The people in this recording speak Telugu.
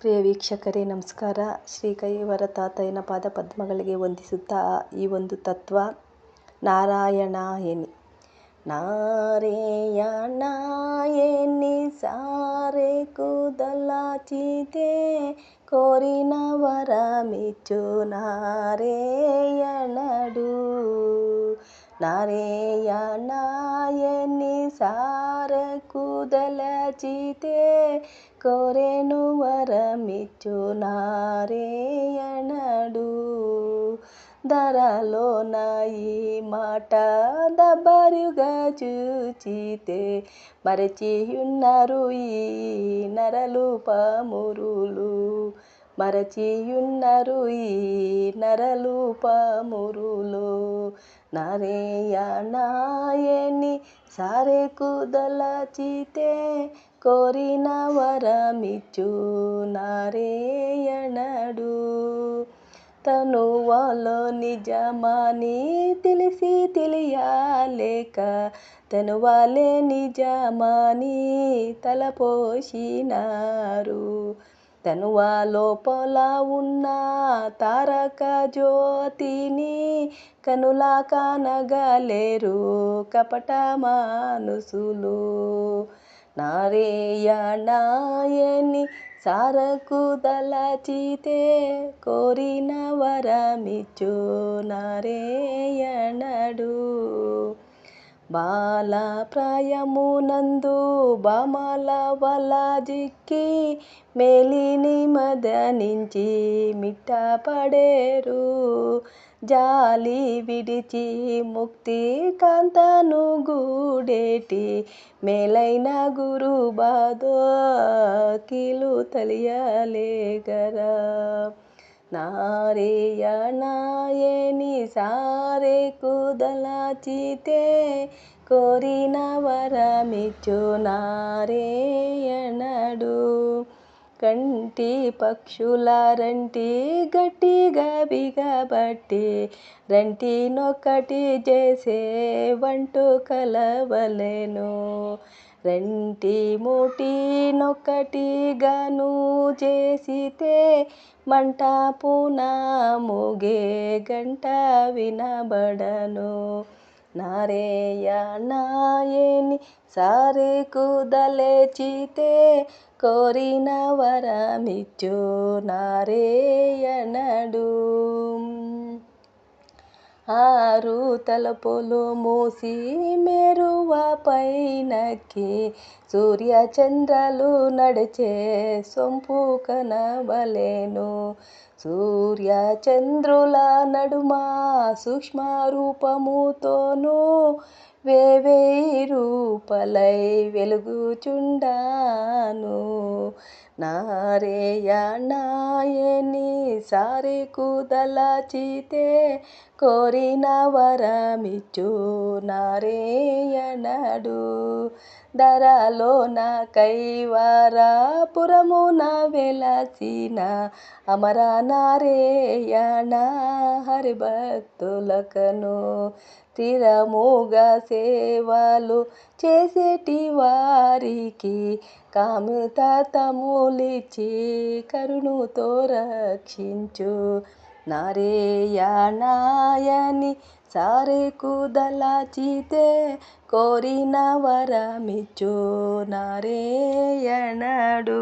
ಪ್ರಿಯ ವೀಕ್ಷಕರೇ ನಮಸ್ಕಾರ. ಶ್ರೀ ಕೈವರ ತಾತಯ್ಯನ ಪಾದ ಪದ್ಮಗಳಿಗೆ ವಂದಿಸುತ್ತಾ ಈ ಒಂದು ತತ್ವ ನಾರಾಯಣ ಎನಿ ನಾರಾಯಣ ಎನಿ ಸಾರೆ ಕೂದಲಾಚಿತೆ ಕೋರಿನ ವರ ಮೆಚ್ಚು ನಾರಾಯಣಡು ನಾರಾಯಣ ಎನಿ ಸಾರ ಕೂದಲಾಚಿತೆ కోరెను వరమిచ్చు నారాయణుడు ధరలోన ఈ మాట దబ్బరుగా చూచితే మరచియున్నారు ఈ నరలు పామురులు మరచియున్నారు ఈ నరలు పామురులు నారాయణ ఎని సారె కూదలాచితే కోరిన వరమిచ్చు నారాయణుడు తనువాలో నిజమని తెలిసి తెలియలేక తనువాలే నిజమని తలపోసినారు తనువా లోపల ఉన్న తారక జ్యోతిని కనులా కానగలేరు కపట మానుసులు నారాయణ ఎని సార కూదలాచితే కోరిన వరమిచ్చు నారాయణుడు బాల ప్రాయమునందు బామల వల జిక్కి మేలిని మదనించి మిట్టపడేరు జాలి విడిచి ముక్తి కాంతను గూడేటి మేలైన గురు బాదో కీలు తెలియలేగరా నారాయణ ఎని సారె కూదలాచితే కోరిన వరమిచ్చు నారాయణుడు కంటి పక్షుల రంటి గట్టిగా బిగబట్టి రంటి నొక్కటి చేసే వంటు కలవలెను రెంటి మూటి నొక్కటి గాను చేసితే మంట పూన మోగే గంట వినబడను నారాయణ ఎని సారె కూదలాచితే కోరిన వరమిచ్చు నారాయణుడు ఆరు తలపులు మూసి మెరువ పైనకి సూర్య చంద్రలు నడిచే సొంపు కనబలేను సూర్య చంద్రుల నడుమ సూక్ష్మ రూపముతోను వేవేయి రూపలై వెలుగుచుండాను నారాయణ ఎని సారె కూదలాచితే కోరిన వరమిచ్చు నారాయణుడు ధరలోన కైవరపురమున వెలసిన అమర నారాయణ హరిభక్తులకను స్థిరముగా సేవలు చేసేటి వారికి కామితములిచ్చి కరుణుతో రక్షించు నారాయణ ఎని సారె కూదలాచితే కోరిన వరమిచ్చు నారాయణుడు.